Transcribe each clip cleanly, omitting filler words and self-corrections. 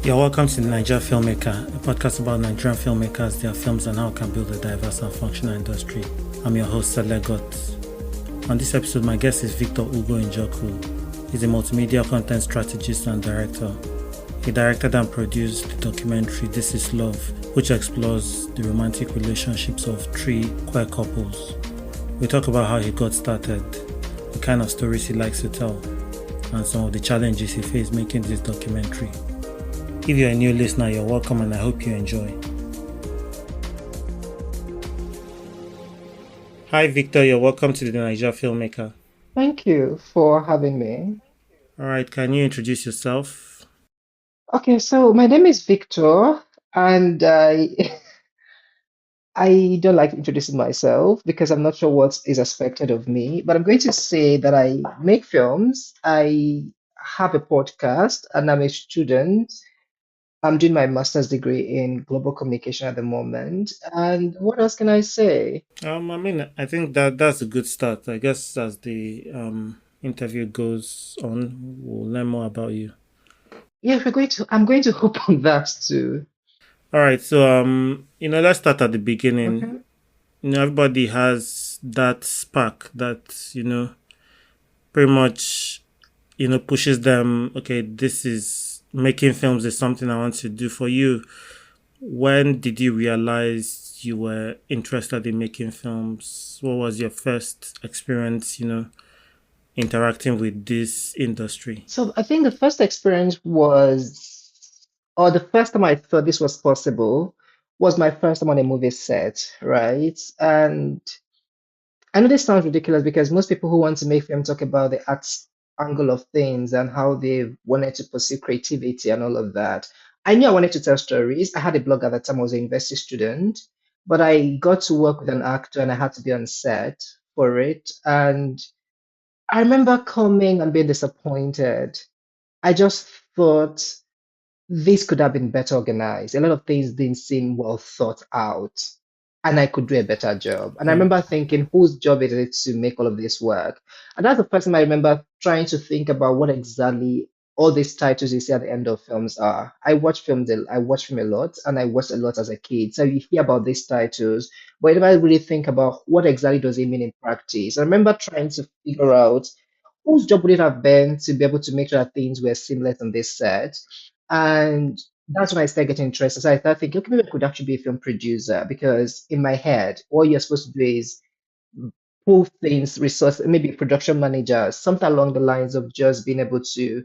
You're welcome to the Naija Filmmaker, a podcast about Nigerian filmmakers, their films, and how it can build a diverse and functional industry. I'm your host, Selegot. On this episode, my guest is Victor Ugoo Njoku. He's a multimedia content strategist and director. He directed and produced the documentary This Is Love, which explores the romantic relationships of three queer couples. We talk about how he got started, the kind of stories he likes to tell, and some of the challenges he faced making this documentary. If you're a new listener, you're welcome and I hope you enjoy. Hi, Victor. You're welcome to the Naija Filmmaker. Thank you for having me. All right, can you introduce yourself? Okay, so my name is Victor, and I don't like introducing myself because I'm not sure what is expected of me, but I'm going to say that I make films, I have a podcast, and I'm a student. I'm doing my master's degree in global communication at the moment. And what else can I say? I think that's a good start. I guess as the interview goes on, we'll learn more about you. Yeah, I'm going to hope on that too. All right, so let's start at the beginning. Okay. Everybody has that spark that pretty much pushes them. Okay, this is making films is something I want to do. For you, when did you realize you were interested in making films? What was your first experience, interacting with this industry? So I think the first experience was, or the first time I thought this was possible was my first time on a movie set, right? And I know this sounds ridiculous because most people who want to make film talk about the arts angle of things and how they wanted to pursue creativity and all of that. I knew I wanted to tell stories. I had a blog at the time, I was a university student, but I got to work with an actor and I had to be on set for it. And I remember coming and being disappointed. I just thought this could have been better organized. A lot of things didn't seem well thought out, and I could do a better job. And I Yeah, remember thinking, whose job is it to make all of this work? And that's the first time I remember trying to think about what exactly all these titles you see at the end of films are. I watch film a lot, and I watched a lot as a kid. So you hear about these titles, but you never really think about what exactly does it mean in practice. I remember trying to figure out whose job would it have been to be able to make sure that things were seamless on this set. And that's when I started getting interested. So I started thinking, okay, maybe I could actually be a film producer because in my head, all you're supposed to do is pull things, resource, maybe production manager, something along the lines of just being able to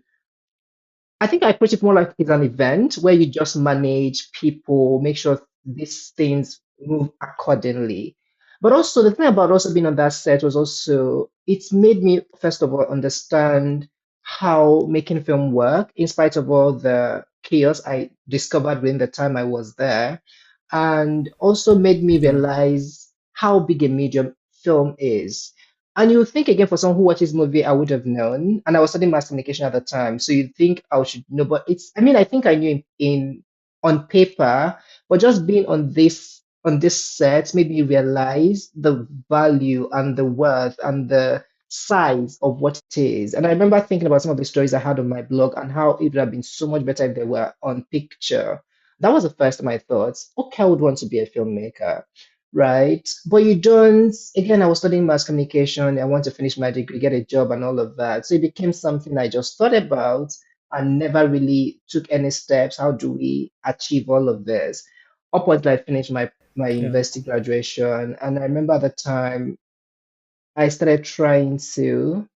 I think I approach it more like it's an event where you just manage people, make sure these things move accordingly. But also, the thing about also being on that set was also, it's made me, first of all, understand how making film work, in spite of all the chaos I discovered within the time I was there, and also made me yeah, realize how big a medium film is. And you think again for someone who watches movie, I would have known. And I was studying mass communication at the time. So you'd think I should know, but I mean, I think I knew in on paper, but just being on this set made me realize the value and the worth and the size of what it is. And I remember thinking about some of the stories I had on my blog and how it would have been so much better if they were on picture. That was the first time I thought, okay, I would want to be a filmmaker, right? But you don't, again, I was studying mass communication. I want to finish my degree, get a job, and all of that. So it became something I just thought about and never really took any steps. How do we achieve all of this? Upwards, I finished my yeah, university graduation. And I remember at the time I started trying to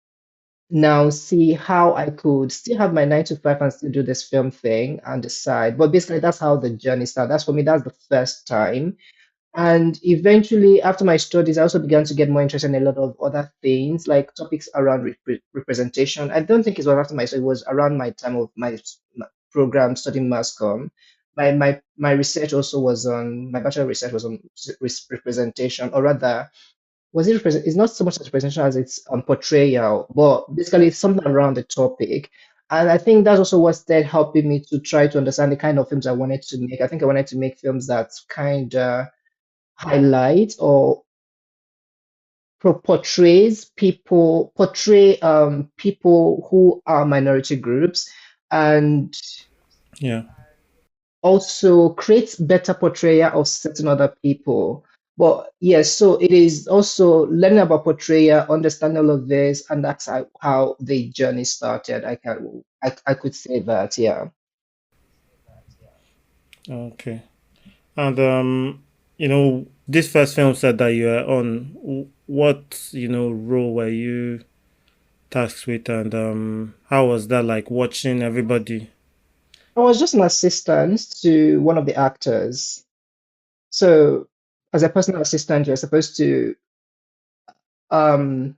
now see how I could still have my 9 to 5 and still do this film thing on the side. But basically, that's how the journey started. That's for me, that's the first time. And eventually, after my studies, I also began to get more interested in a lot of other things, like topics around representation. I don't think it was after my study, it was around my time of my program studying mass comm. My research also was on, my bachelor research was on representation, or rather, was it represent? It's not so much as representation as it's portrayal, but basically it's something around the topic. And I think that's also what started helping me to try to understand the kind of films I wanted to make. I think I wanted to make films that kind of highlight or portray people who are minority groups and yeah. also create better portrayal of certain other people. But yes, so it is also learning about portrayal, understanding all of this, and that's how the journey started. I could say that, yeah. Okay. And this first film set that you are on, what role were you tasked with, and how was that like watching everybody? I was just an assistant to one of the actors. So as a personal assistant, you're supposed to um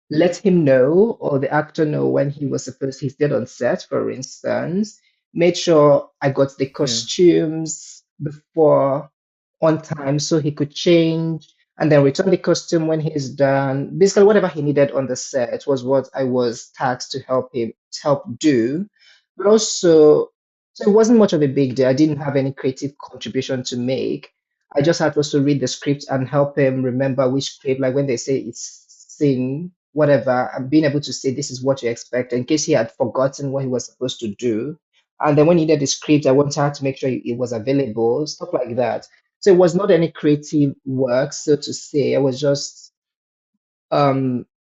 let him know or the actor know when he's dead on set, for instance. Made sure I got the Yeah, costumes before on time so he could change and then return the costume when he's done. Basically, whatever he needed on the set was what I was tasked to help do. But also, so it wasn't much of a big deal. I didn't have any creative contribution to make. I just had to also read the script and help him remember which script, like when they say it's scene, whatever, and being able to say this is what you expect in case he had forgotten what he was supposed to do. And then when he needed the script, I wanted to make sure it was available, stuff like that. So it was not any creative work, so to say. I was just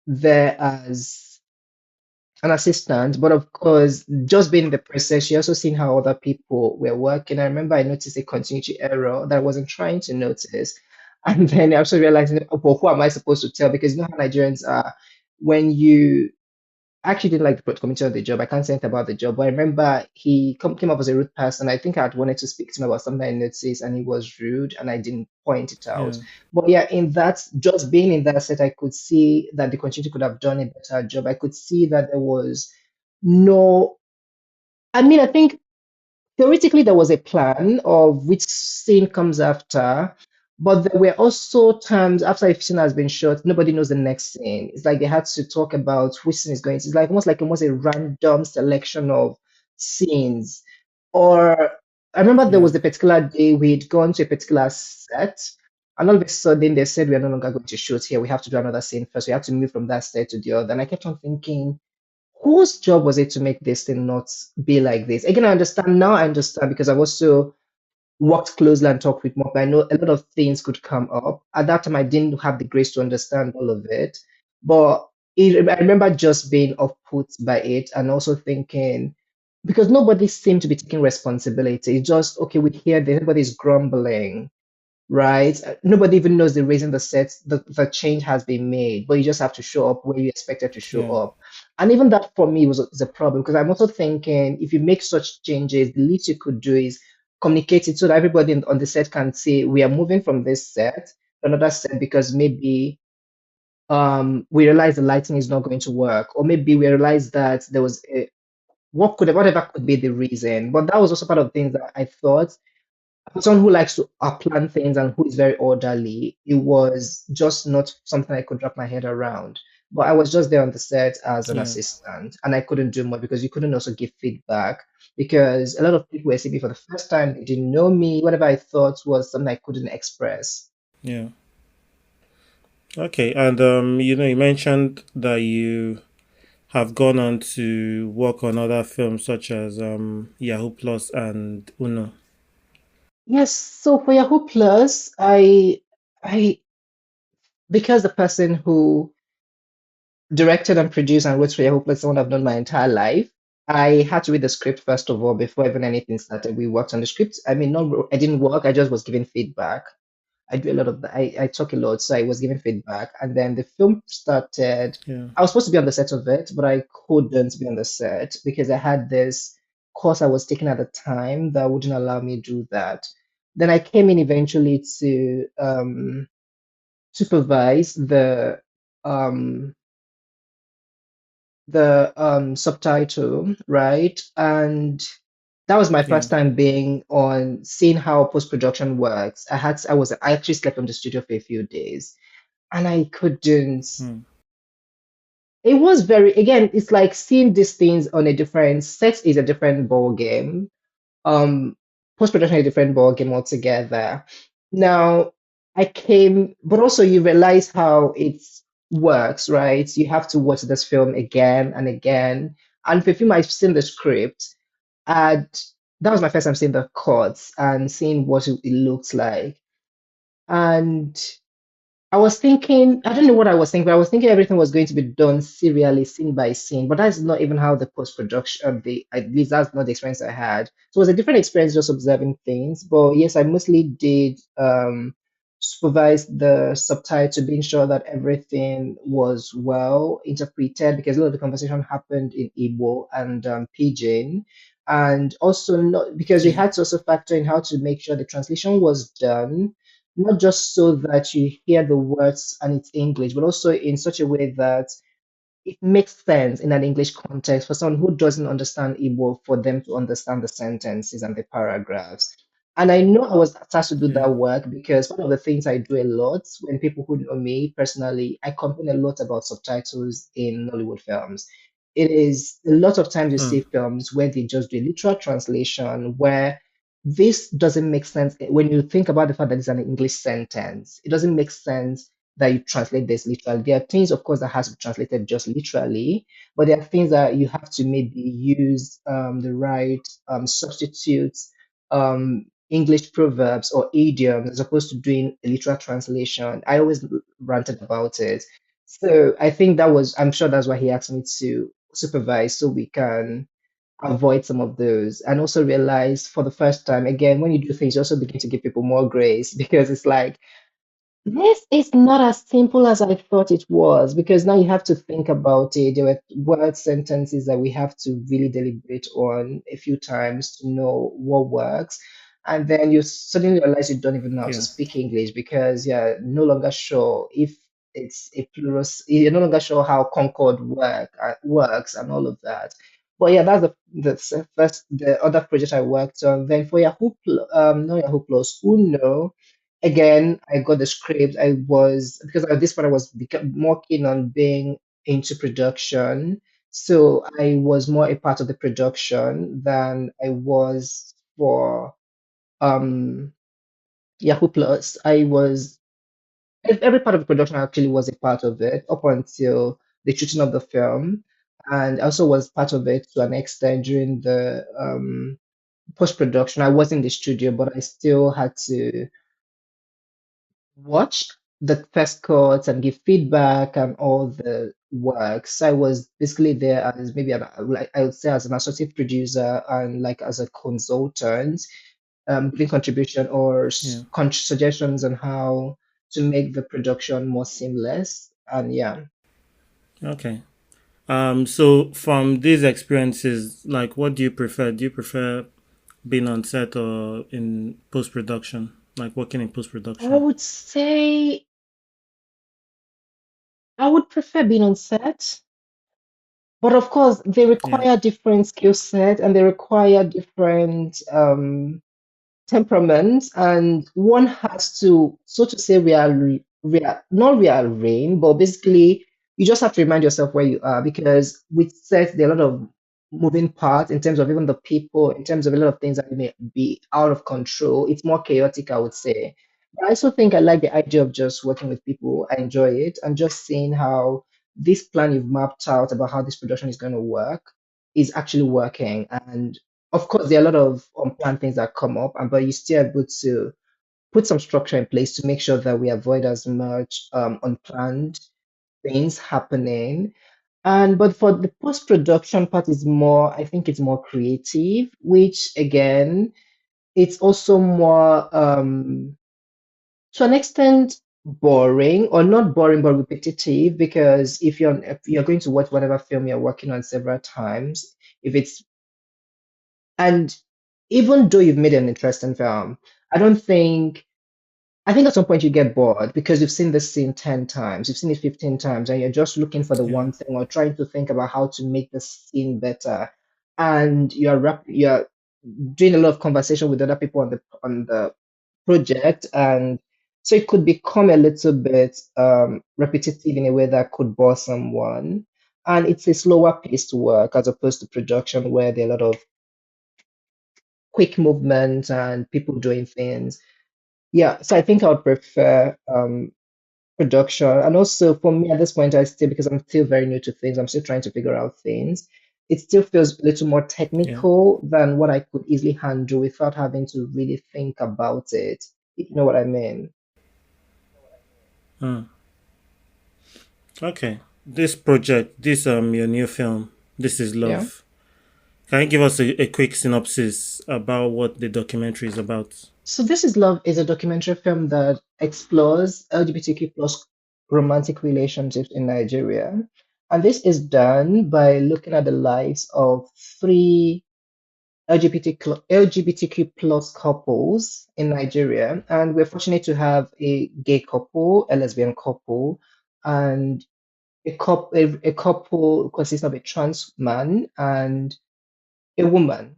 there as an assistant, but of course, just being in the process, she also seen how other people were working. I remember I noticed a continuity error that I wasn't trying to notice. And then I also realized, oh, well, who am I supposed to tell? Because you know how Nigerians are. When you I actually didn't like the committee of the job. I can't say anything about the job, but I remember came up as a rude person. I think I had wanted to speak to him about something I noticed, and he was rude, and I didn't point it out. yeah, But yeah, in that, just being in that set, I could see that the continuity could have done a better job. I could see that there was no. I mean, I think theoretically there was a plan of which scene comes after, but there were also times after a scene has been shot, nobody knows the next scene. It's like they had to talk about which scene is going to. It's like almost a random selection of scenes. Or I remember there yeah, was a particular day we'd gone to a particular set, and all of a sudden they said we are no longer going to shoot here. We have to do another scene first. We have to move from that set to the other. And I kept on thinking, whose job was it to make this thing not be like this? Again, I understand now. I understand because I've also worked closely and talked with more. I know a lot of things could come up. At that time, I didn't have the grace to understand all of it, but I remember just being off put by it and also thinking because nobody seemed to be taking responsibility. It's just okay. We hear that everybody's grumbling, right? Nobody even knows the reason the change has been made, but you just have to show up where you expected to show yeah, up. And even that for me is a problem because I'm also thinking if you make such changes, the least you could do is communicate it so that everybody on the set can say we are moving from this set to another set because maybe we realize the lighting is not going to work, or maybe we realize that there was a whatever could be the reason. But that was also part of things that I thought for someone who likes to plan things and who is very orderly, it was just not something I could wrap my head around. But I was just there on the set as an yeah, assistant, and I couldn't do much because you couldn't also give feedback because a lot of people were seeing me for the first time. They didn't know me. Whatever I thought was something I couldn't express. yeah. Okay, and you mentioned that you have gone on to work on other films such as Yahoo Plus and Uno. Yes, so for Yahoo Plus, I because the person who directed and produced and wrote for Yahoo Plus, someone I've known my entire life. I had to read the script first of all before even anything started. We worked on the script. I mean, no, I didn't work. I just was giving feedback. I do a lot of I talk a lot, so I was giving feedback. And then the film started. Yeah, I was supposed to be on the set of it, but I couldn't be on the set because I had this course I was taking at the time that wouldn't allow me to do that. Then I came in eventually to supervise um, the subtitle, right? And that was my yeah, first time being on seeing how post-production works. I actually slept on the studio for a few days and I couldn't. hmm, It was very, again, it's like seeing these things on a different set is a different ball game. Post-production is a different ball game altogether. Now, but also you realize how it works, right? You have to watch this film again and again. And for a film, I've seen the script, and that was my first time seeing the cuts and seeing what it looks like. And I was thinking, I don't know what I was thinking, but I was thinking everything was going to be done serially, scene by scene. But that's not even how the post production, the at least that's not the experience I had. So it was a different experience just observing things. But yes, I mostly did supervise the subtitle, being sure that everything was well interpreted because a lot of the conversation happened in Igbo and Pidgin. And also not because we Yeah. had to also factor in how to make sure the translation was done not just so that you hear the words and it's English, but also in such a way that it makes sense in an English context for someone who doesn't understand Igbo for them to understand the sentences and the paragraphs. And I know I was attached to do Yeah. that work because one of the things I do a lot when people who know me personally, I complain a lot about subtitles in Nollywood films. It is a lot of times you Mm. see films where they just do a literal translation where this doesn't make sense when you think about the fact that it's an English sentence. It doesn't make sense that you translate this literally. There are things, of course, that has to be translated just literally, but there are things that you have to maybe use the right substitutes, English proverbs or idioms as opposed to doing a literal translation. I always ranted about it. So I think that was, I'm sure that's why he asked me to supervise so we can avoid some of those and also realize for the first time, again, when you do things, you also begin to give people more grace because it's like, this is not as simple as I thought it was because now you have to think about it. There were word sentences that we have to really deliberate on a few times to know what works. And then you suddenly realize you don't even know how to Yeah. speak English because you're no longer sure if it's a plural, you're no longer sure how Concord works and all of that. But yeah, that's the other project I worked on. Then for Yahoo, no Yahoo Plus, Uno. Again, I got the script. I was because at this point I was more keen on being into production, so I was more a part of the production than I was for um Yahoo Plus. I was every part of the production actually was a part of it up until the shooting of the film, and I also was part of it to an extent during the post production. I was in the studio, but I still had to watch the first cuts and give feedback and all the works. I was basically there as maybe like I would say as an associate producer and like as a consultant, giving contribution or Yeah. suggestions on how to make the production more seamless. And yeah, Okay. So from these experiences, like, what do you prefer? Do you prefer being on set or in post production? Like working in post I production? would say I would prefer being on set, but of course they Yeah. require different skill set and they require different temperament, and one has to, so to say, not rearrange, but basically, you just have to remind yourself where you are because with sex, there are a lot of moving parts in terms of even the people, in terms of a lot of things that may be out of control. It's more chaotic, I would say. But I also think I like the idea of just working with people. I enjoy it and just seeing how this plan you've mapped out about how this production is going to work is actually working. And of course, there are a lot of unplanned things that come up, and but you still able to put some structure in place to make sure that we avoid as much unplanned things happening. And but for the post production part is more, I think it's more creative, which again, it's also more to an extent boring or not boring but repetitive because if you're going to watch whatever film you're working on several times, if it's and even though you've made an interesting film, I don't think, I think at some point you get bored because you've seen this scene 10 times, you've seen it 15 times, and you're just looking for the Yeah. one thing or trying to think about how to make the scene better. And you're doing a lot of conversation with other people on the project. And so it could become a little bit repetitive in a way that could bore someone. And it's a slower paced work as opposed to production where there are a lot of quick movement and people doing things. Yeah, so I think I would prefer production. And also for me at this point, I still because I'm still very new to things, I'm still trying to figure out things. it still feels a little more Yeah. technical than what I could easily handle without having to really think about it. You know what I mean? Mm. Okay. This project, this your new film, This Is Yeah. Love. Can you give us a quick synopsis about what the documentary is about? So This Is Love is a documentary film that explores LGBTQ plus romantic relationships in Nigeria. And this is done by looking at the lives of three LGBTQ plus couples in Nigeria. And we're fortunate to have a gay couple, a lesbian couple, and a couple consists of a trans man and a woman.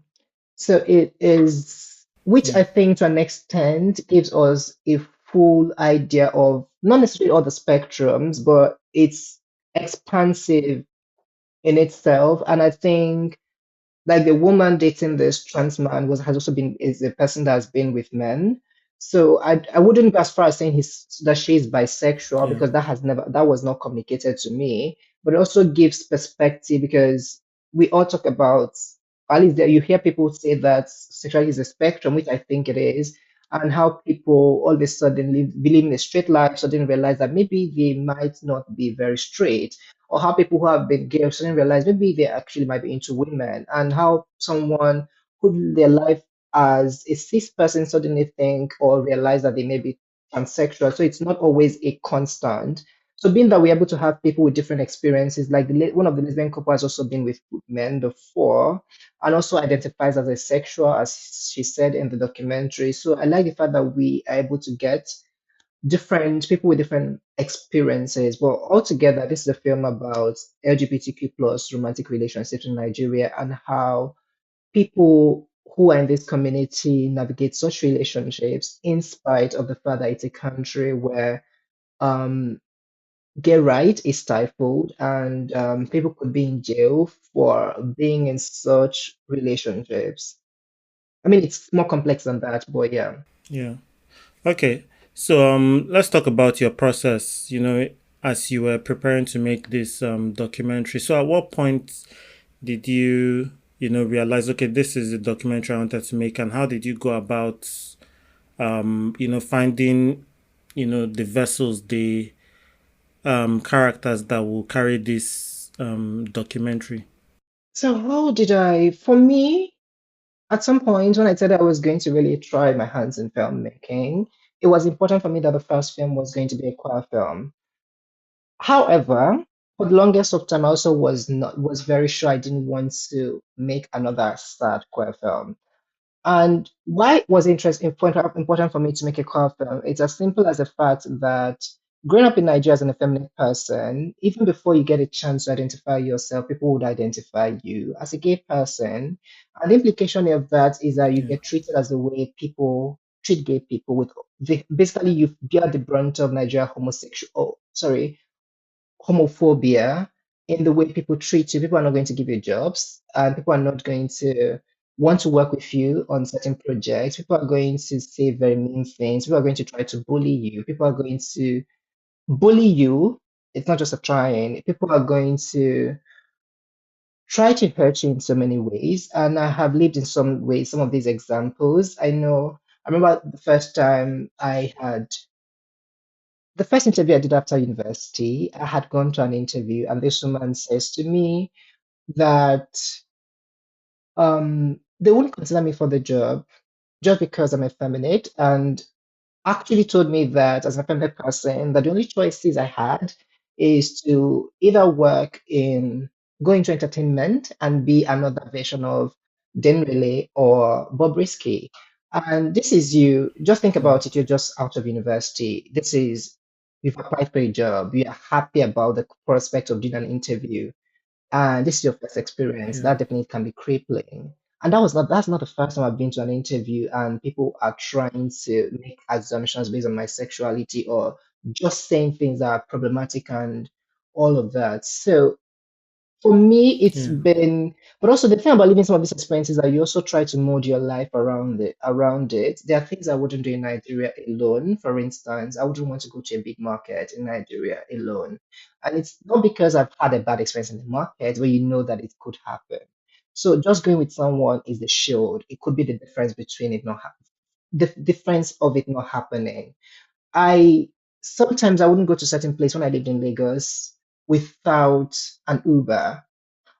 So it is, which Yeah. I think to an extent gives us a full idea of not necessarily all the spectrums, but it's expansive in itself. And I think like the woman dating this trans man was has also been is a person that has been with men. So I wouldn't go as far as saying he's that she's bisexual Yeah. because that was not communicated to me. But it also gives perspective because we all talk about at least there you hear people say that sexuality is a spectrum, which I think it is, and how people all of a sudden believe in a straight life, suddenly realize that maybe they might not be very straight, or how people who have been gay suddenly realize maybe they actually might be into women, and how someone who lived their life as a cis person suddenly think or realize that they may be transsexual. So it's not always a constant. So being that we're able to have people with different experiences, like one of the lesbian couple has also been with men before, and also identifies as a sexual, as she said in the documentary. So I like the fact that we are able to get different people with different experiences. But altogether, this is a film about LGBTQ plus romantic relationships in Nigeria and how people who are in this community navigate such relationships in spite of the fact that it's a country where um, gay right is stifled and people could be in jail for being in such relationships. I mean, it's more complex than that, but yeah. Yeah. Okay. So let's talk about your process, as you were preparing to make this documentary. So at what point did you, realize, okay, this is the documentary I wanted to make, and how did you go about finding, the vessels, the characters that will carry this documentary? So how did I, for me, at some point when I said I was going to really try my hands in filmmaking, it was important for me that the first film was going to be a queer film. However, for the longest of time, I also was very sure I didn't want to make another sad queer film. And why it was important for me to make a queer film? It's as simple as the fact that growing up in Nigeria as an effeminate person, even before you get a chance to identify yourself, people would identify you as a gay person. And the implication of that is that you Yeah. get treated as the way people treat gay people with basically you bear the brunt of Nigeria homophobia in the way people treat you. People are not going to give you jobs, and people are not going to want to work with you on certain projects. People are going to say very mean things. People are going to try to bully you. People are going to bully you. It's not just a trying. People are going to try to hurt you in so many ways. And I have lived in some ways, some of these examples. I remember the first interview I did after university, I had gone to an interview, and this woman says to me that they wouldn't consider me for the job just because I'm effeminate, and actually told me that as an effeminate person, that the only choices I had is to either work in go into entertainment and be another version of Den Relay or Bob Risky. And this is you, just think Mm. about it, you're just out of university. You've applied for a job, you're happy about the prospect of doing an interview, and this is your first experience. Yeah. That definitely can be crippling. And that's not the first time I've been to an interview and people are trying to make assumptions based on my sexuality or just saying things that are problematic and all of that. So For me, it's Yeah. been, but also the thing about living some of these experiences that you also try to mold your life around it. Around it, there are things I wouldn't do in Nigeria alone. For instance, I wouldn't want to go to a big market in Nigeria alone, and it's not because I've had a bad experience in the market, where you know that it could happen. So just going with someone is the shield. It could be the difference between it not the difference of it not happening. I sometimes I wouldn't go to certain place when I lived in Lagos without an Uber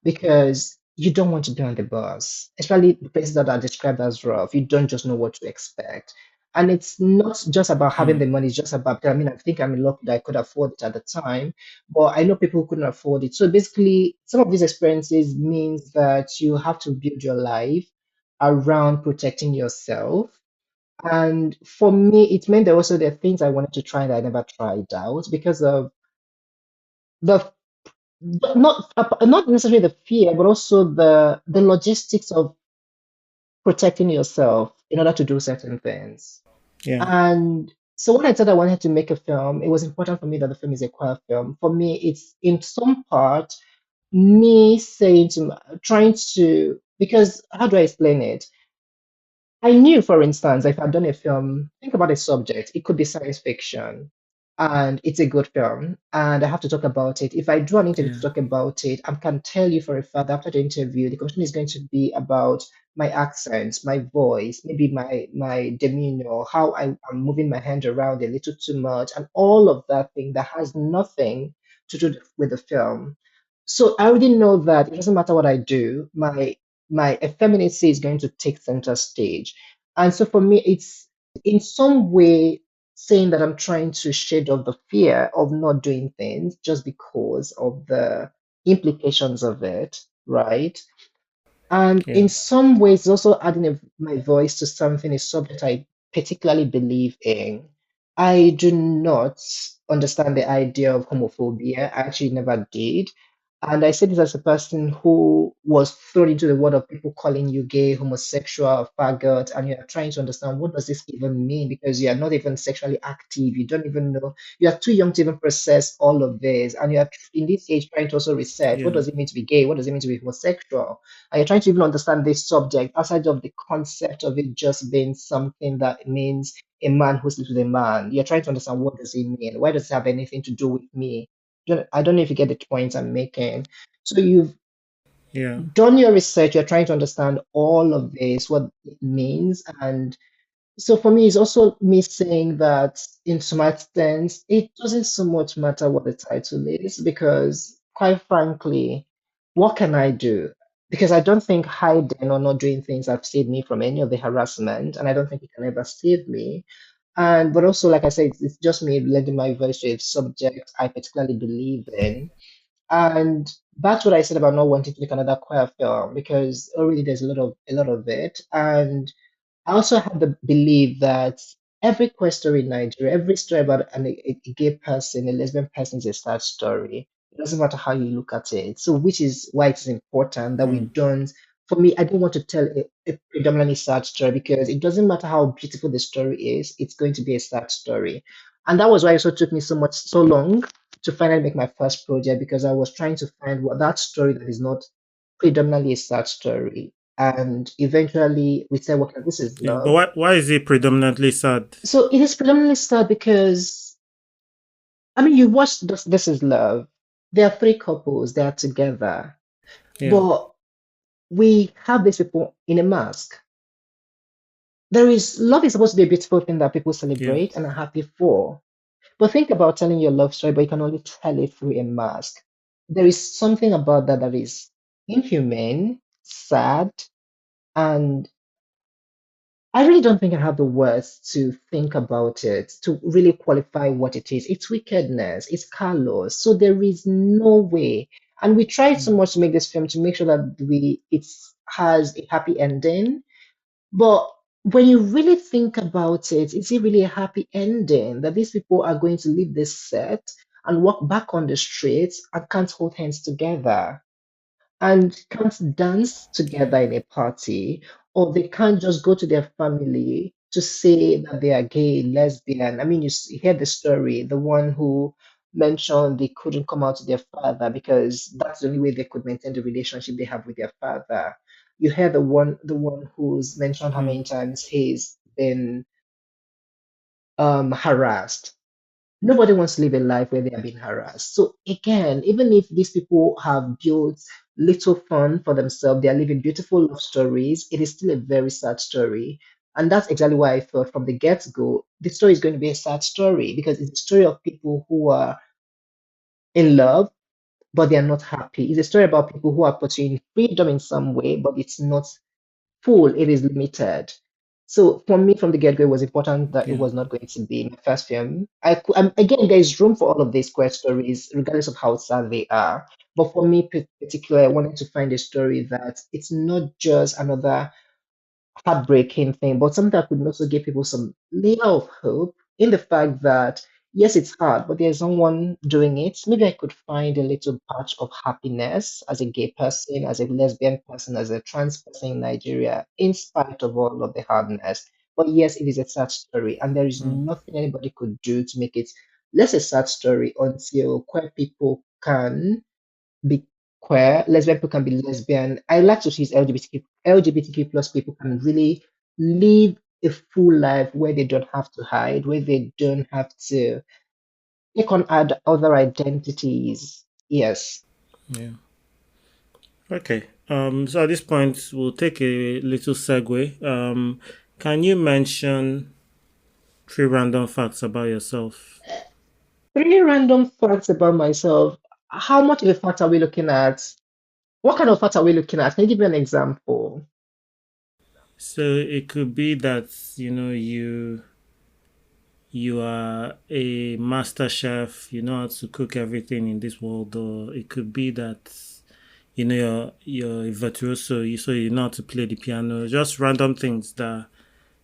because you don't want to be on the bus, especially the places that are described as rough. You don't just know what to expect. And it's not just about having Hmm. the money, it's just about, I mean, I think I'm lucky that I could afford it at the time, but I know people who couldn't afford it. So basically, some of these experiences means that you have to build your life around protecting yourself. And for me, it meant that also there are things I wanted to try that I never tried out because of the not necessarily the fear, but also the logistics of protecting yourself in order to do certain things. Yeah. And so when I said I wanted to make a film, it was important for me that the film is a queer film. For me, it's in some part me saying trying to, because how do I explain it? I knew, for instance, if I'd done a film, think about a subject, it could be science fiction, and it's a good film, and I have to talk about it. If I do an interview to Yeah. talk about it, I can tell you for a fact that after the interview, the question is going to be about my accents, my voice, maybe my demeanor, how I'm moving my hand around a little too much, and all of that thing that has nothing to do with the film. So I already know that it doesn't matter what I do, my effeminacy is going to take center stage. And so for me, it's in some way saying that I'm trying to shade off the fear of not doing things just because of the implications of it, right? And Yeah. in some ways, also adding my voice to something, a subject I particularly believe in. I do not understand the idea of homophobia. I actually never did. And I say this as a person who was thrown into the world of people calling you gay, homosexual, faggot, and you're trying to understand what does this even mean because you are not even sexually active. You don't even know. You are too young to even process all of this. And you are in this age trying to also research what Yeah. does it mean to be gay? What does it mean to be homosexual? And you're trying to even understand this subject outside of the concept of it just being something that means a man who sleeps with a man. You're trying to understand what does it mean? Why does it have anything to do with me? I don't know if you get the point I'm making. So you've Yeah. done your research, you're trying to understand all of this, what it means, and so for me, it's also me saying that in some extent, it doesn't so much matter what the title is because, quite frankly, what can I do? Because I don't think hiding or not doing things have saved me from any of the harassment, and I don't think it can ever save me. And but also, like I said, it's just me lending my voice to a subject I particularly believe in. And that's what I said about not wanting to make another queer film because already there's a lot of it. And I also have the belief that every queer story in Nigeria, every story about a gay person, a lesbian person is a sad story. It doesn't matter how you look at it. So, which is why it's important that we Hmm. don't, for me, I don't want to tell a predominantly sad story because it doesn't matter how beautiful the story is, it's going to be a sad story. And that was why it also took me so long to finally make my first project because I was trying to find what that story that is not predominantly a sad story. And eventually we said, okay, this is Yeah. But love. why is it predominantly sad? So it is predominantly sad because, I mean, you watch This Is Love. There are three couples, they are together. Yeah. But we have these people in a mask. Love is supposed to be a beautiful thing that people Yeah. celebrate and are happy for. But think about telling your love story, but you can only tell it through a mask. There is something about that that is inhumane, sad, and I really don't think I have the words to think about it, to really qualify what it is. It's wickedness, it's callous. So there is no way. And we tried so much to make this film to make sure that it has a happy ending. But when you really think about it, is it really a happy ending that these people are going to leave this set and walk back on the streets and can't hold hands together? And can't dance together in a party, or they can't just go to their family to say that they are gay, lesbian. I mean, hear the story, the one who mentioned they couldn't come out to their father because that's the only way they could maintain the relationship they have with their father. You hear the one who's mentioned how Hmm. many times he's been harassed. Nobody wants to live a life where they are being harassed. So again, even if these people have built little fun for themselves, they are living beautiful love stories, it is still a very sad story. And that's exactly why I thought from the get-go, the story is going to be a sad story because it's a story of people who are in love, but they are not happy. It's a story about people who are pursuing freedom in some way, but it's not full, it is limited. So for me, from the get-go, it was important that it Yeah. was not going to be my first film. Again, there is room for all of these queer stories, regardless of how sad they are. But for me, particularly, I wanted to find a story that it's not just another heartbreaking thing, but something that could also give people some layer of hope in the fact that yes, it's hard, but there's someone doing it. Maybe I could find a little patch of happiness as a gay person, as a lesbian person, as a trans person in Nigeria, in spite of all of the hardness. But yes, it is a sad story, and there is Hmm. nothing anybody could do to make it less a sad story until queer people can be queer, lesbian people can be lesbian. I like to see LGBTQ plus people can really live a full life where they don't have to hide, where they don't have to take on other identities. Yes. Yeah. Okay. So at this point, we'll take a little segue. Can you mention three random facts about yourself? Three random facts about myself. How much of a fact are we looking at? What kind of facts are we looking at? Can you give me an example? So it could be that you are a master chef, you know how to cook everything in this world, or it could be that you're a virtuoso, so you know how to play the piano. Just random things that are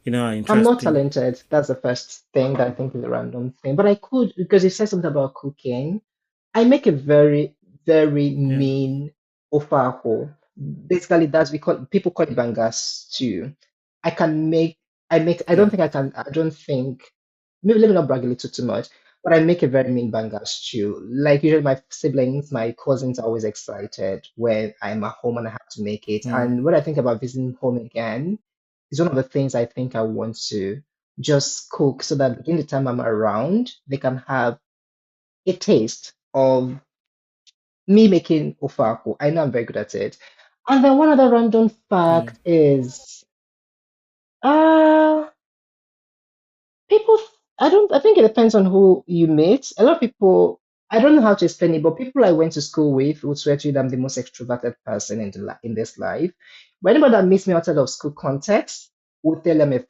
I'm not interesting. talented. That's the first thing that I think is a random thing. But I could, because you said something about cooking. I make a very, very Yeah. mean ofako. Basically, that's because people call it banga stew. I can make, I Yeah. don't think I can, I don't think, maybe let me not brag a little too much, but I make a very mean banga stew. Like usually my siblings, my cousins are always excited when I'm at home and I have to make it. Mm. And when I think about visiting home again, it's one of the things I think I want to just cook so that in the time I'm around, they can have a taste of me making ofaku. I know I'm very good at it. And then one other random Yeah. fact is, uh, people, I think it depends on who you meet. A lot of people, I don't know how to explain it, but people I went to school with would swear to you that I'm the most extroverted person in this life. But anybody that meets me outside of school context would tell them if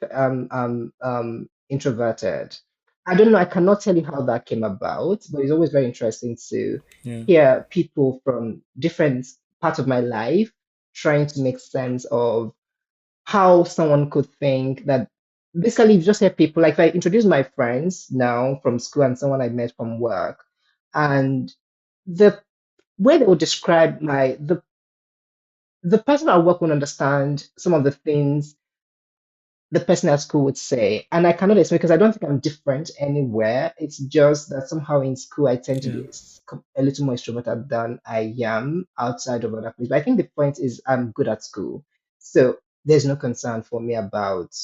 introverted. I don't know, I cannot tell you how that came about, but it's always very interesting to Yeah. hear people from different parts of my life trying to make sense of how someone could think that basically you just have people like if I introduce my friends now from school and someone I met from work and the way they would describe the person at work would understand some of the things the person at school would say. And I cannot explain because I don't think I'm different anywhere. It's just that somehow in school I tend to Yeah. be a little more extroverted than I am outside of other places. But I think the point is I'm good at school. So there's no concern for me about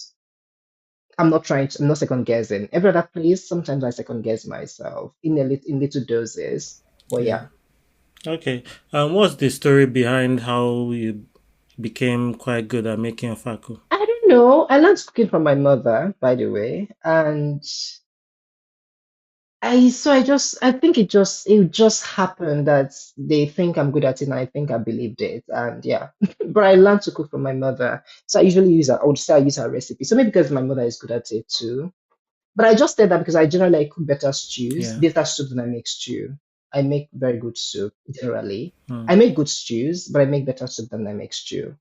I'm not second guessing. Every other place, sometimes I second guess myself in little doses. But Yeah. yeah, Okay. What's the story behind how you became quite good at making a faku? I don't know. I learned cooking from my mother, by the way, and I think it just happened that they think I'm good at it, and I think I believed it, and yeah. But I learned to cook from my mother, so I would say I use her recipe. So maybe because my mother is good at it too. But I just said that because I generally like cook Yeah. better soup than I make stew. I make very good soup generally. Mm. I make good stews, but I make better soup than I make stew.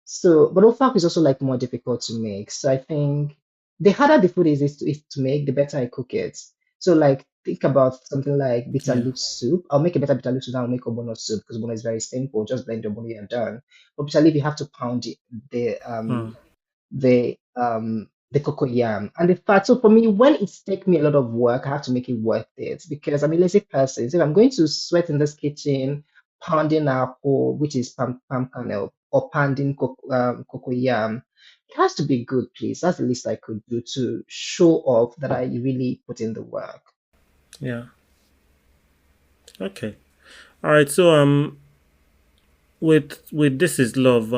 So, but ofak is also like more difficult to make. So I think the harder the food is to make, the better I cook it. So like think about something like bitter Yeah. leaf soup. I'll make a better bitter leaf soup than I'll make obono soup because obono is very simple. Just blend the obono, you're done. But bitter leaf, you have to pound the Mm. the the cocoyam. And the fact, so for me, when it's take me a lot of work, I have to make it worth it because I'm a lazy person. So if I'm going to sweat in this kitchen, pounding apple, which is palm kernel, or pounding cocoyam, it has to be good, please. That's the least I could do to show off that I really put in the work. Yeah. Okay. All right. So with This Is Love,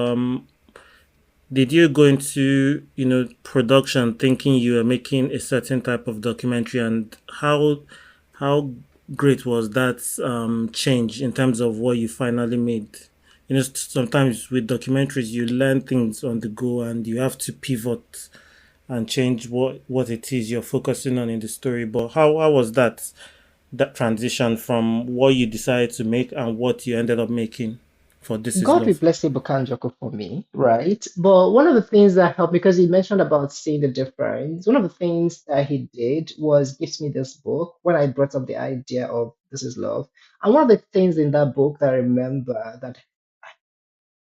did you go into production thinking you were making a certain type of documentary, and how great was that change in terms of what you finally made? Sometimes with documentaries you learn things on the go and you have to pivot and change what it is you're focusing on in the story. But how was that transition from what you decided to make and what you ended up making for This Is God will Love? bless Ugoo Njoku for me, right? But one of the things that helped, because he mentioned about seeing the difference, one of the things that he did was gives me this book when I brought up the idea of This Is Love. And one of the things in that book that I remember that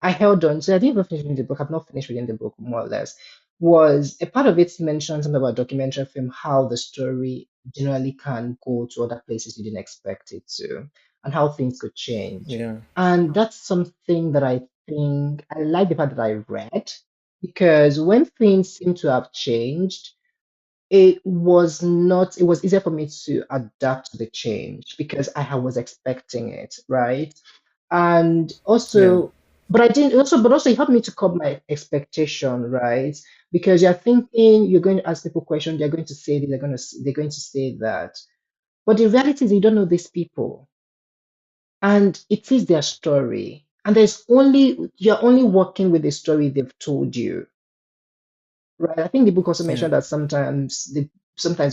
I held on to, I didn't even finish reading the book, I've not finished reading the book more or less, was a part of it mentioned something about documentary film, how the story generally can go to other places you didn't expect it to, and how things could change. Yeah, And that's something that I think I like the part that I read, because when things seem to have changed, it was easier for me to adapt to the change because was expecting it, right? And yeah, also, but I didn't also, but also it helped me to curb my expectation, right? Because you're thinking you're going to ask people questions, they're going to say this, they're going to say that. But the reality is you don't know these people. And it is their story. And you're only working with the story they've told you. Right. I think the book also yeah, mentioned that sometimes the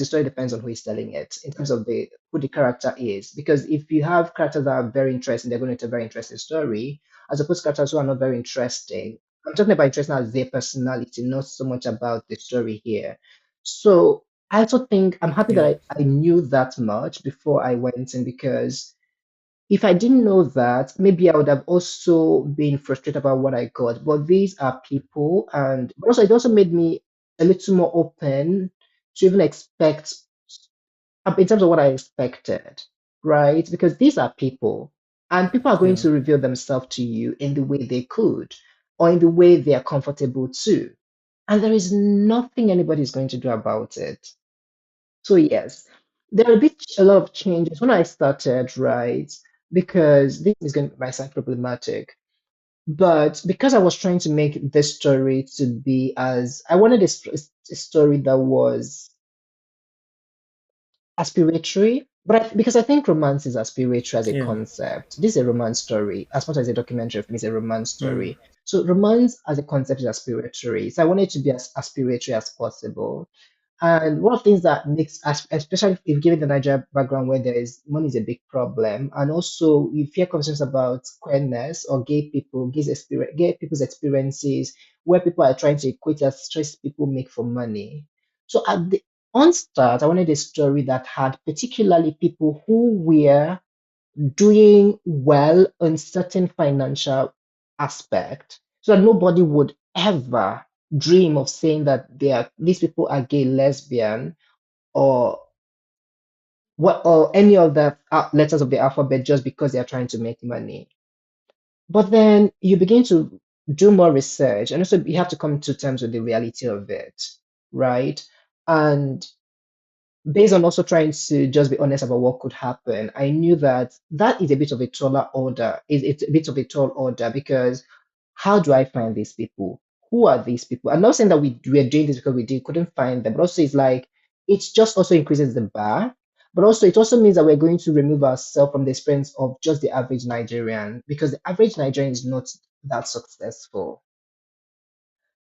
story depends on who is telling it in terms of the who the character is. Because if you have characters that are very interesting, they're going to tell a very interesting story, as opposed to characters who are not very interesting. I'm talking about interesting as their personality, not so much about the story here. So I also think I'm happy that yeah, I knew that much before I went in because if I didn't know that, maybe I would have also been frustrated about what I got. But these are people, and but also it also made me a little more open to even expect in terms of what I expected, right? Because these are people, and people are going yeah, to reveal themselves to you in the way they could, or in the way they are comfortable to. And there is nothing anybody is going to do about it. So yes, there are a lot of changes when I started, right? Because this is going to might sound problematic, but because I was trying to make this story to be as I wanted a story that was aspiratory, but because I think romance is aspiratory as a yeah, concept. This is a romance story, as much as a documentary for me is a romance mm, story. So romance as a concept is aspiratory. So I want it to be as aspiratory as possible. And one of the things that makes, especially if given the Nigeria background where there is money is a big problem, and also you hear concerns about queerness or gay people's experiences, where people are trying to equate as stress people make for money. So at the onstart, I wanted a story that had particularly people who were doing well in certain financial aspect, so that nobody would ever dream of saying that these people are gay, lesbian, or what or any other letters of the alphabet just because they are trying to make money. But then you begin to do more research, and also you have to come to terms with the reality of it, right? And based on also trying to just be honest about what could happen, I knew that that is a bit of a taller order. It's a bit of a tall order because how do I find these people? Who are these people? I'm not saying that we are doing this because couldn't find them, but also it's like it just also increases the bar. But also it also means that we're going to remove ourselves from the experience of just the average Nigerian because the average Nigerian is not that successful.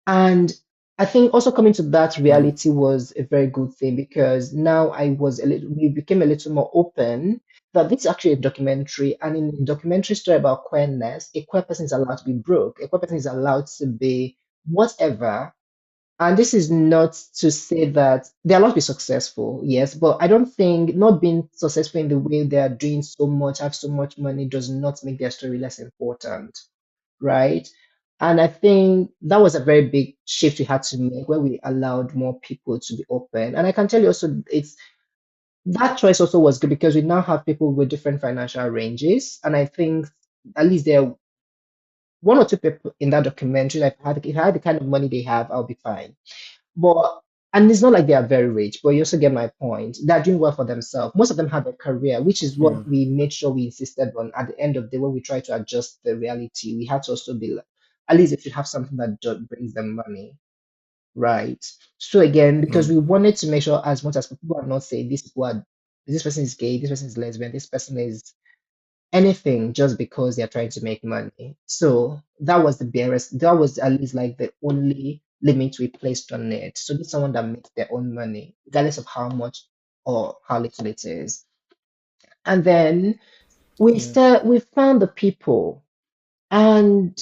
And I think also coming to that mm, reality was a very good thing because now we became a little more open that this is actually a documentary. And in a documentary story about queerness, a queer person is allowed to be broke, a queer person is allowed to be whatever. And this is not to say that they're allowed to be successful, yes, but I don't think not being successful in the way they are doing so much, have so much money, does not make their story less important, right? And I think that was a very big shift we had to make where we allowed more people to be open. And I can tell you also, it's that choice also was good because we now have people with different financial ranges. And I think at least there are one or two people in that documentary that if I had the kind of money they have, I'll be fine. But and it's not like they are very rich, but you also get my point. They're doing well for themselves. Most of them have a career, which is Yeah. what we made sure we insisted on at the end of the day when we try to adjust the reality. We had to also be like, at least if you have something that brings them money, right? So again, because Mm. we wanted to make sure as much as people are not saying this person is gay, this person is lesbian, this person is anything just because they're trying to make money. So that was the barest, that was at least like the only limit we placed on it. So this someone that makes their own money, regardless of how much or how little it is. And then Yeah. we found the people, and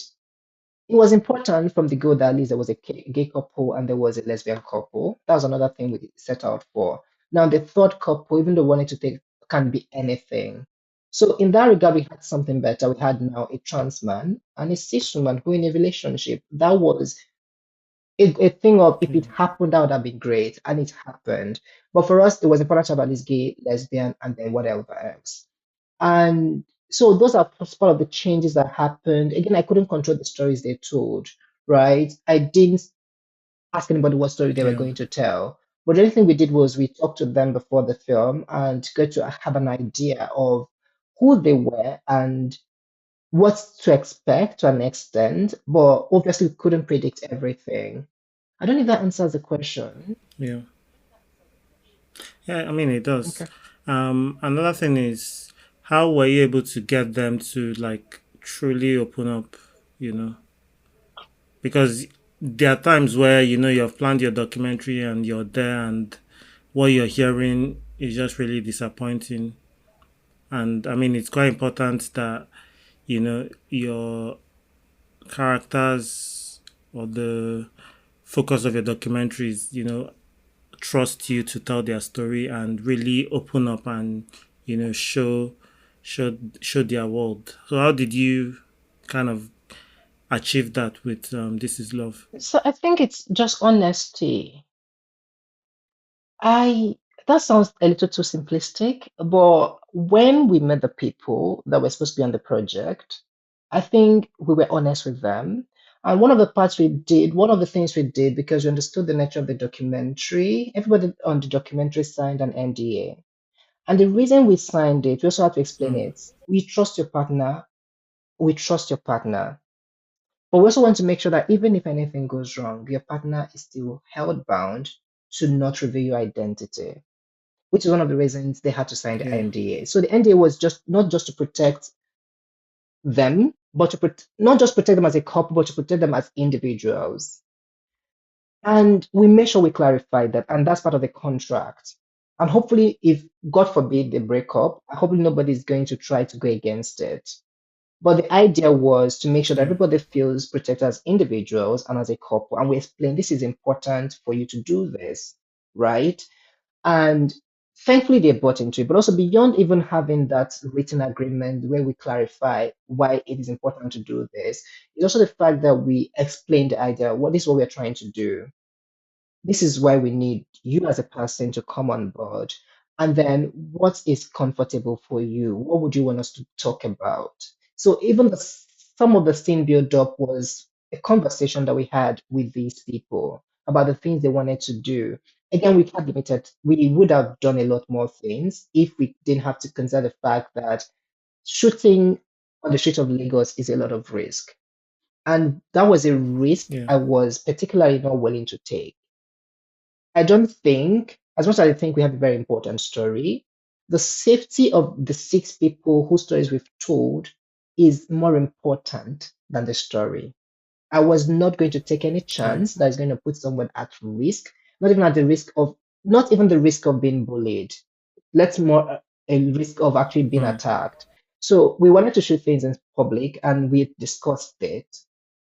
it was important from the go that at least there was a gay couple and there was a lesbian couple. That was another thing we set out for. Now, the third couple, even though we wanted to take, can be anything. So, in that regard, we had something better. We had now a trans man and a cis woman who in a relationship. That was a thing of if Yeah. it happened, that would have been great. And it happened. But for us, it was important to have at least gay, lesbian, and then whatever else. And so those are part of the changes that happened. Again, I couldn't control the stories they told, right? I didn't ask anybody what story they were Yeah. going to tell. But the only thing we did was we talked to them before the film and got to have an idea of who they were and what to expect to an extent. But obviously, we couldn't predict everything. I don't know if that answers the question. Yeah. Yeah. I mean, it does. Okay. Another thing is, how were you able to get them to like truly open up? You know, because there are times where you've planned your documentary and you're there, and what you're hearing is just really disappointing. And I mean, it's quite important that your characters or the focus of your documentaries, trust you to tell their story and really open up and show show their world. So how did you kind of achieve that with This Is Love? So I think it's just honesty. I That sounds a little too simplistic, but when we met the people that were supposed to be on the project, I think we were honest with them. And one of the things we did, because we understood the nature of the documentary, everybody on the documentary signed an NDA. And the reason we signed it, we also had to explain Mm, it. We trust your partner, we trust your partner. But we also want to make sure that even if anything goes wrong, your partner is still held bound to not reveal your identity, which is one of the reasons they had to sign the yeah, NDA. So the NDA was just not just to protect them, but not just protect them as a couple, but to protect them as individuals. And we make sure we clarify that, and that's part of the contract. And hopefully, if God forbid they break up, hopefully nobody is going to try to go against it. But the idea was to make sure that yeah, everybody feels protected as individuals and as a couple. And we explain this is important for you to do this, right? And thankfully, they bought into it. But also, beyond even having that written agreement where we clarify why it is important to do this, it's also the fact that we explain the idea what is what we're trying to do. This is why we need you as a person to come on board. And then what is comfortable for you? What would you want us to talk about? So even some of the scene build up was a conversation that we had with these people about the things they wanted to do. Again, we had limited, we would have done a lot more things if we didn't have to consider the fact that shooting on the streets of Lagos is a lot of risk. And that was a risk yeah, I was particularly not willing to take. I don't think, as much as I think we have a very important story, the safety of the six people whose stories we've told is more important than the story. I was not going to take any yeah, chance that is going to put someone at risk, not even at the risk of, not even the risk of being bullied. Let's more a risk of actually being mm, attacked. So we wanted to shoot things in public and we discussed it.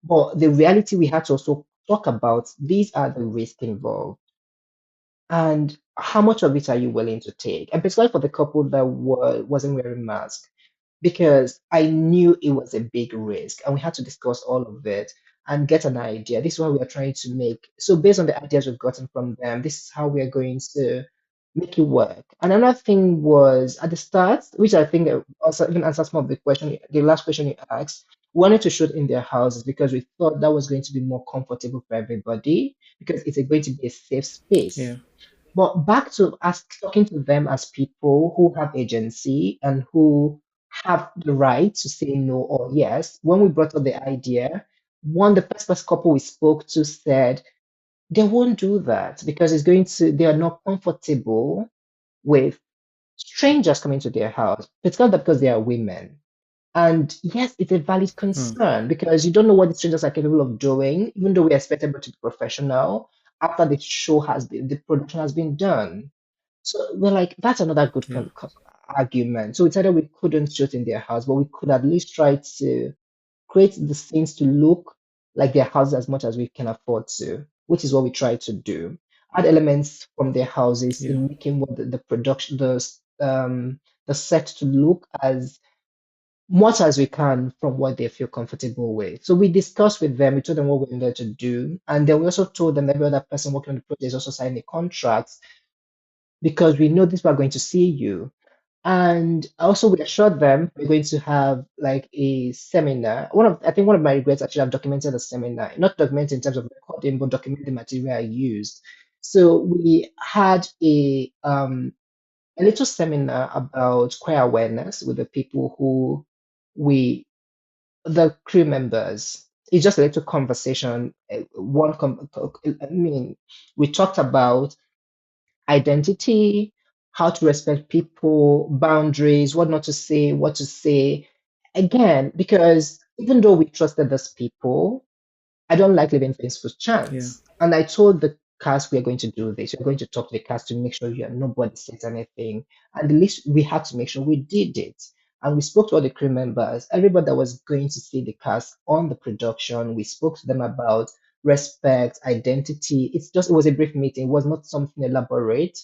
But the reality we had to also talk about, these are the risks involved and how much of it are you willing to take? And particularly for the couple that wasn't wearing masks, because I knew it was a big risk and we had to discuss all of it. and get an idea. This is what we are trying to make. So based on the ideas we've gotten from them, this is how we are going to make it work. And another thing was at the start, which I think also even answers some of the question, the last question you asked, we wanted to shoot in their houses because we thought that was going to be more comfortable for everybody because it's going to be a safe Yeah. space. But back to us talking to them as people who have agency and who have the right to say no or yes. When we brought up the idea, the first couple we spoke to said they won't do that because they are not comfortable with strangers coming to their house, particularly because they are women. And yes, it's a valid Hmm. concern because you don't know what the strangers are capable of doing, even though we expect them to be professional after the production has been done. So we're like, that's another good Yeah. argument. So we decided we couldn't shoot in their house, but we could at least try to create the scenes to look like their houses as much as we can afford to, which is what we try to do. Add elements from their houses Yeah. in making what the production, the set to look as much as we can from what they feel comfortable with. So we discussed with them, we told them what we wanted to do, and then we also told them every other person working on the project is also signing a contract because we know this we are going to see you. And also we assured them we're going to have like a seminar. I think one of my regrets actually I've documented a seminar, not documented in terms of recording, but document the material I used. So we had a little seminar about queer awareness with the people who we the crew members. It's just a little conversation. I mean, we talked about identity, how to respect people, boundaries, what not to say, what to say. Again, because even though we trusted these people, I don't like leaving things to Yeah. chance. And I told the cast we are going to do this. We're going to talk to the cast to make sure nobody says anything. And the least we had to make sure we did it. And we spoke to all the crew members, everybody that was going to see the cast on the production. We spoke to them about respect, identity. It was a brief meeting. It was not something elaborate.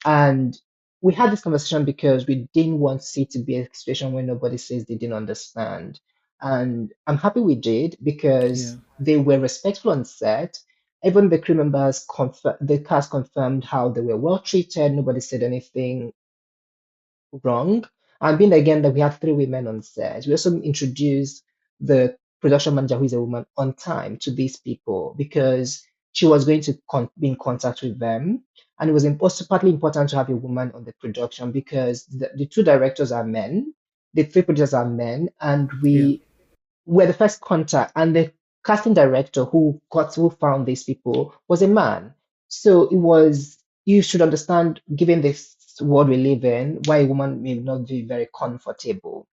And we had this conversation because we didn't want it to be a situation where nobody says they didn't understand. And I'm happy we did Yeah. because they were respectful on set. Even the crew members, the cast confirmed how they were well treated. Nobody said anything wrong. And being again that we had three women on set, we also introduced the production manager, who is a woman, on time to these people because she was going to be in contact with them. And it was partly important to have a woman on the production because the two directors are men, the three producers are men, and Yeah. we were the first contact, and the casting director who found these people was a man. So it was you should understand, given this world we live in, why a woman may not be very comfortable.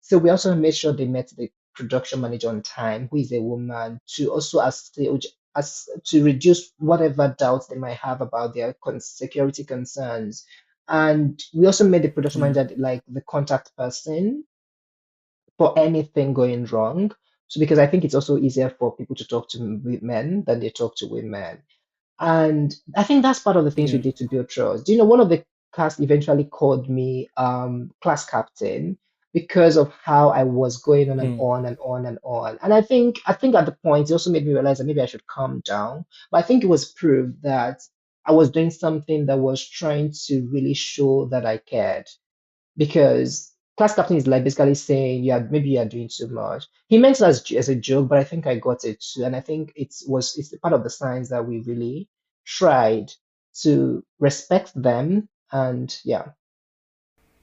So we also made sure they met the production manager on time, who is a woman, to also as to reduce whatever doubts they might have about their security concerns. And we also made the production Yeah. manager like the contact person for anything going wrong. So because I think it's also easier for people to talk to men than they talk to women. And I think that's part of the things we Yeah. did to build trust. Do you know one of the cast eventually called me class captain because of how I was going on and Hmm. on and on and on. And I think at the point it also made me realize that maybe I should calm down. But I think it was proof that I was doing something that was trying to really show that I cared because class captain is like basically saying, yeah, maybe you're doing too much. He meant it as a joke, but I think I got it too. And I think it's part of the signs that we really tried to respect them. And yeah,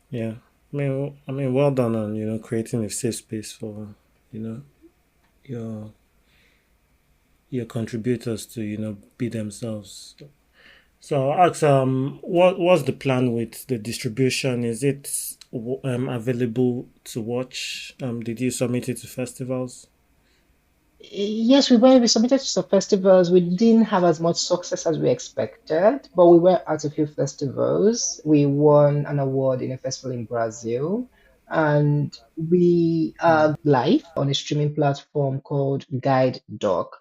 Yeah. I mean, well done on creating a safe space for you know your contributors to be themselves. So I'll ask, what's the plan with the distribution? Is it available to watch? Did you submit it to festivals? yes, we submitted to some festivals. We didn't have as much success as we expected, but we were at a few festivals. We won an award in a festival in Brazil, and we Yeah. are live on a streaming platform called Guide Doc.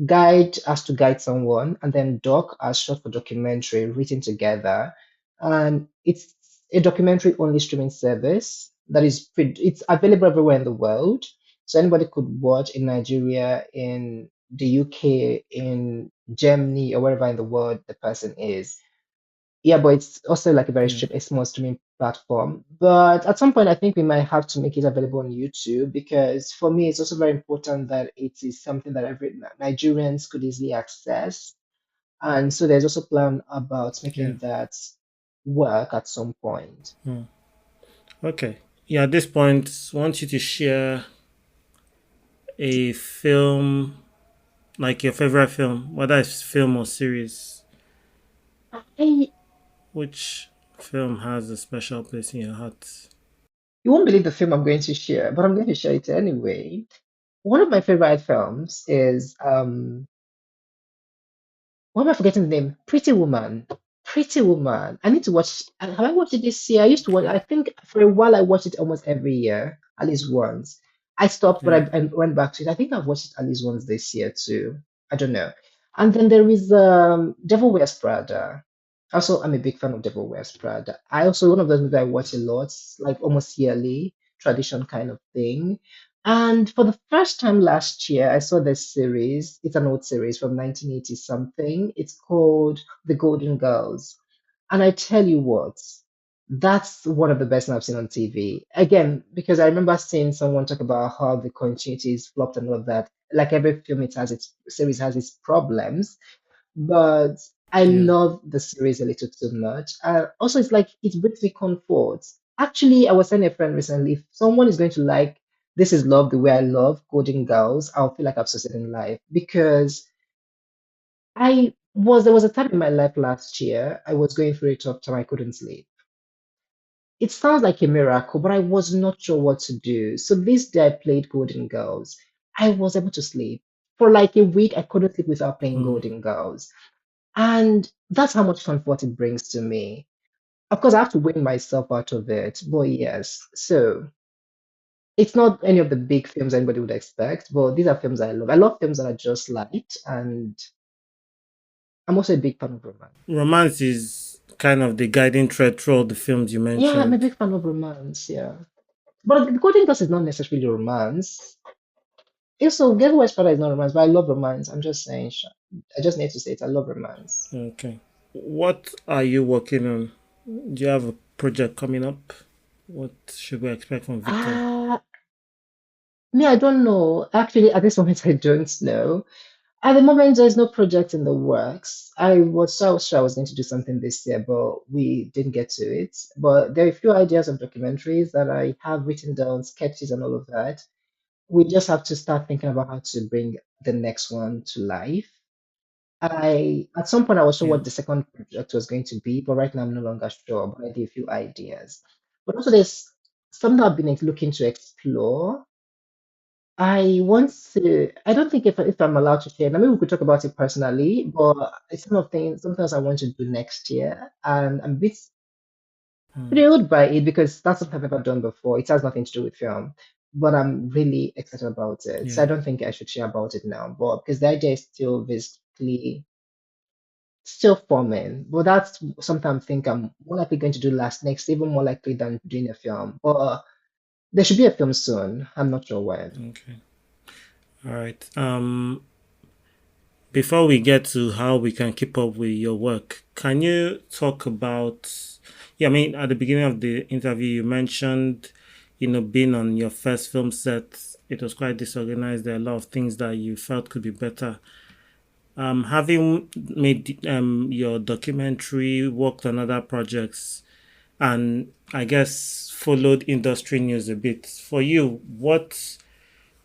Guide has to guide someone, and then Doc as short for documentary written together. And it's a documentary only streaming service it's available everywhere in the world, so anybody could watch in Nigeria, in the UK, in Germany, or wherever in the world the person is. Yeah, but it's also like a very Yeah. a small streaming platform. But at some point, I think we might have to make it available on YouTube because for me, it's also very important that it is something that every Nigerians could easily access. And so there's also plan about Yeah. making that work at some point. Hmm. Okay. Yeah, at this point, I want you to share a film, like your favorite film, whether it's film or series. I, Which film has a special place in your heart? you won't believe the film I'm going to share, but I'm going to share it anyway. One of my favorite films is why am I forgetting the name? Pretty Woman. Pretty Woman. I need to watch. Have I watched it this year? I used to watch. I think for a while I watched it almost every year, at least once. I stopped, but Yeah. I went back to it. I think I've watched it at least once this year too. I don't know. And then there is Devil Wears Prada. Also, I'm a big fan of Devil Wears Prada. I also one of those movies I watch a lot, like almost yearly, tradition kind of thing. And for the first time last year, I saw this series. It's an old series from 1980 something. It's called The Golden Girls. And I tell you what, that's one of the best I've seen on TV. Again, because I remember seeing someone talk about how the continuity is flopped and all of that. Like every film, it has its series has its problems, but I Yeah. love the series a little too much. Also, it's like it brings me comfort. Actually, I was telling a friend recently, if someone is going to like This Is Love the way I love Golden Girls, I'll feel like I've succeeded in life because there was a time in my life last year I was going through a tough time. I couldn't sleep. It sounds like a miracle, but I was not sure what to do. So this day I played Golden Girls. I was able to sleep. For like a week, I couldn't sleep without playing Hmm. Golden Girls. And that's how much comfort it brings to me. Of course, I have to win myself out of it, but yes. So it's not any of the big films anybody would expect, but these are films I love. I love films that are just light, and I'm also a big fan of romance. Romance is kind of the guiding thread through all the films you Yeah, I'm a mentioned. big fan of romance, yeah. But the Golden Girls is not necessarily romance. Also, Get West Father is not romance, but I love romance. I'm just saying, I just need to say it. I love romance. Okay. What are you working on? Do you have a project coming up? What should we expect from Victor? Ah, me, I don't know. Actually, at this moment, I don't know. At the moment, there's no project in the works. I was sure I was going to do something this year, but we didn't get to it. But there are a few ideas of documentaries that I have written down, sketches and all of that. We just have to start thinking about how to bring the next one to life. At some point I was sure Yeah. what the second project was going to be, but right now I'm no longer sure. But I did a few ideas. But also there's something I've been looking to explore. I want to. I don't think if I'm allowed to share. I mean, we could talk about it personally, but it's some of things. Sometimes I want to do next year, and I'm a bit Hmm. thrilled by it because that's something I've never done before. It has nothing to do with film, but I'm really excited about it. So Yeah. I don't think I should share about it now, but because the idea is still basically still forming. But that's something I think I'm more likely going to do last next, even more likely than doing a film. But there should be a film soon. I'm not sure when. Okay. All right. Before we get to how we can keep up with your work, can you talk about? Yeah, I mean, at the beginning of the interview, you mentioned, being on your first film set. It was quite disorganized. There are a lot of things that you felt could be better. Having made your documentary, worked on other projects, and I guess followed industry news a bit. For you, what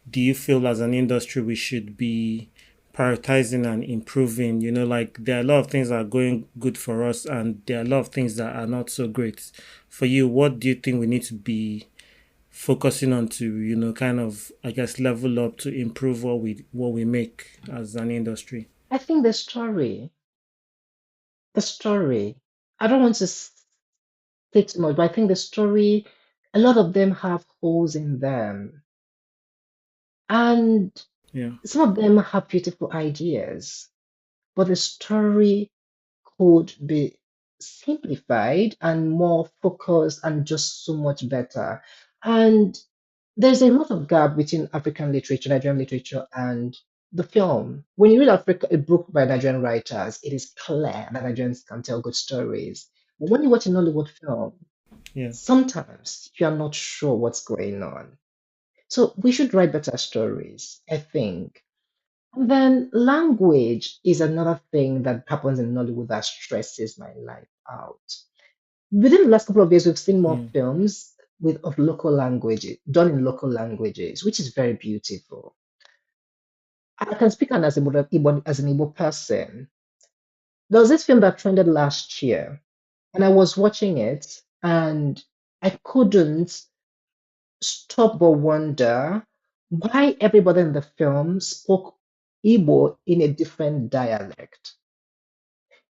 do you feel as an industry we should be prioritizing and improving? Like there are a lot of things that are going good for us, and there are a lot of things that are not so great. For you, what do you think we need to be focusing on to, kind of, I guess, level up to improve what we make as an industry? I think the story, I don't want to say too much, but I think the story, a lot of them have holes in them. And Yeah. some of them have beautiful ideas, but the story could be simplified and more focused and just so much better. And there's a lot of gap between African literature, Nigerian literature, and the film. When you read a book by Nigerian writers, it is clear that Nigerians can tell good stories. But when you watch a Nollywood film, Yeah. sometimes you are not sure what's going on. So we should write better stories, I think. And then language is another thing that happens in Nollywood that stresses my life out. Within the last couple of years, we've seen more Mm. films with of local languages done in local languages, which is very beautiful. I can speak on as an Igbo person. There was this film that trended last year, and I was watching it, and I couldn't stop but wonder why everybody in the film spoke Igbo in a different dialect.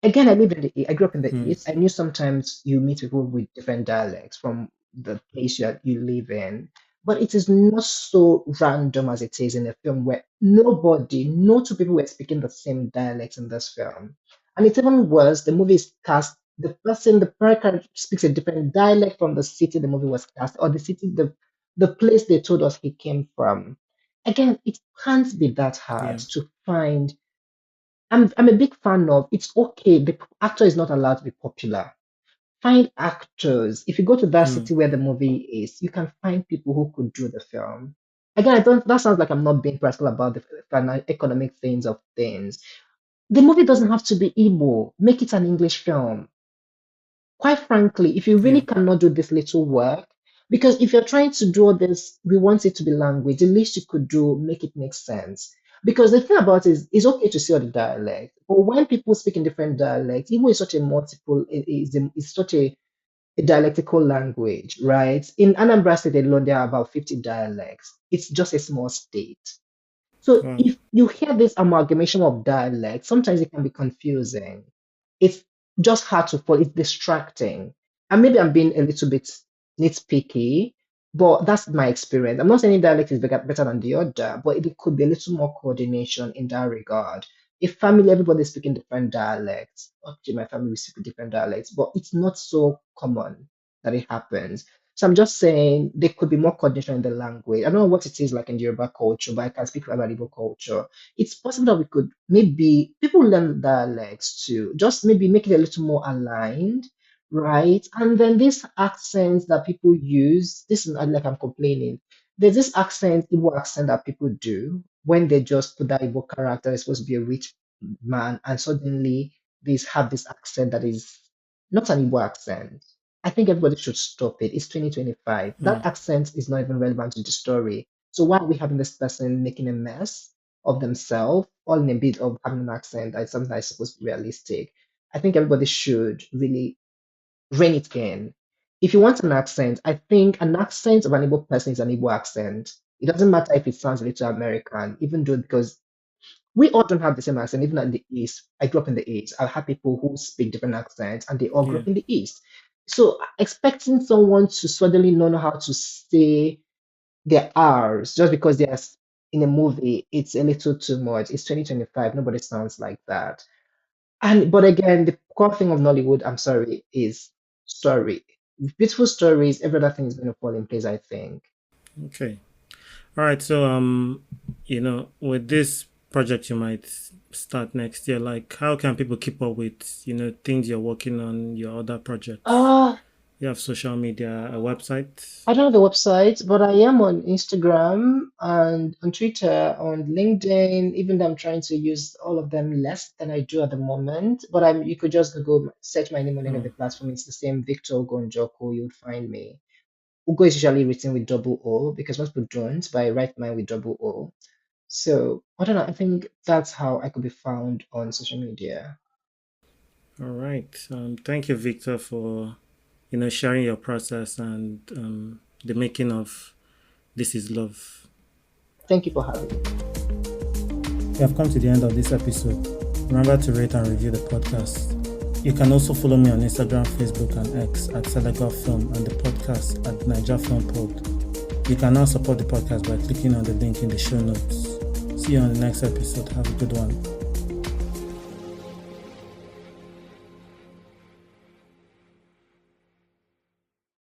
Again, I grew up in the Mm. East. I knew sometimes you meet people with different dialects from the place you live in, but it is not so random as it is in a film where no two people were speaking the same dialect in this film. And it's even worse, the movie is cast, the character speaks a different dialect from the city the movie was cast, or the place they told us he came from. Again, it can't be that hard Yeah. to find. I'm a big fan of it's okay. The actor is not allowed to be popular. Find actors. If you go to that Mm. city where the movie is, you can find people who could do the film. Again, I don't. That sounds like I'm not being practical about the economic things of things. The movie doesn't have to be Igbo. Make it an English film. Quite frankly, if you really Yeah. cannot do this little work, because if you're trying to do all this, we want it to be language, the least you could do, make it make sense. Because the thing about it is, it's okay to see all the dialect, but when people speak in different dialects, Igbo is such a multiple, it's such a dialectical language, right? In Anambra State alone, there are about 50 dialects. It's just a small state. So Wow. if you hear this amalgamation of dialects, sometimes it can be confusing. It's just hard to follow. It's distracting. And maybe I'm being a little bit nitpicky, but that's my experience. I'm not saying dialect is better than the other, but it could be a little more coordination in that regard. If family, everybody's speaking different dialects. Okay, my family we speak different dialects, but it's not so common that it happens. So I'm just saying there could be more coordination in the language. I don't know what it is like in the Yoruba culture, but I can speak about Igbo culture. It's possible that we could maybe people learn dialects too, just maybe make it a little more aligned, right? And then these accents that people use, this is not like I'm complaining. There's this accent, Igbo accent that people do when they just put that Igbo character is supposed to be a rich man, and suddenly they have this accent that is not an Igbo accent. I think everybody should stop it. It's 2025. Mm. That accent is not even relevant to the story. So why are we having this person making a mess of themselves, all in a bit of having an accent that is something that is supposed to be realistic? I think everybody should really rein it in. If you want an accent, I think an accent of an Igbo person is an Igbo accent. It doesn't matter if it sounds a little American, even though because we all don't have the same accent. Even in the East, I grew up in the East. I have people who speak different accents, and they all grew Yeah. up in the East. So expecting someone to suddenly know how to say their R's just because they're in a movie, it's a little too much. It's 2025. Nobody sounds like that. And but again, the core thing of Nollywood, I'm sorry, is story. Beautiful stories, every other thing is going to fall in place, I think. Okay. All right. So, with this project you might start next year, like, how can people keep up with, things you're working on, your other projects? Uh, You have social media, a website? I don't have a website, but I am on Instagram and on Twitter, on LinkedIn, even though I'm trying to use all of them less than I do at the moment. But you could just Google, search my name on any of Oh, the platform. It's the same, Victor Ugoo Njoku, you'd find me. Ugo is usually written with double O because most people don't, but I write mine with double O. So I don't know. I think that's how I could be found on social media. all right. Thank you, Victor, for, sharing your process and the making of This Is Love. Thank you for having me. We have come to the end of this episode. Remember to rate and review the podcast. You can also follow me on Instagram, Facebook, and X at Senegal Film and the podcast at Naija Film Pod. You can now support the podcast by clicking on the link in the show notes. See you on the next episode. Have a good one.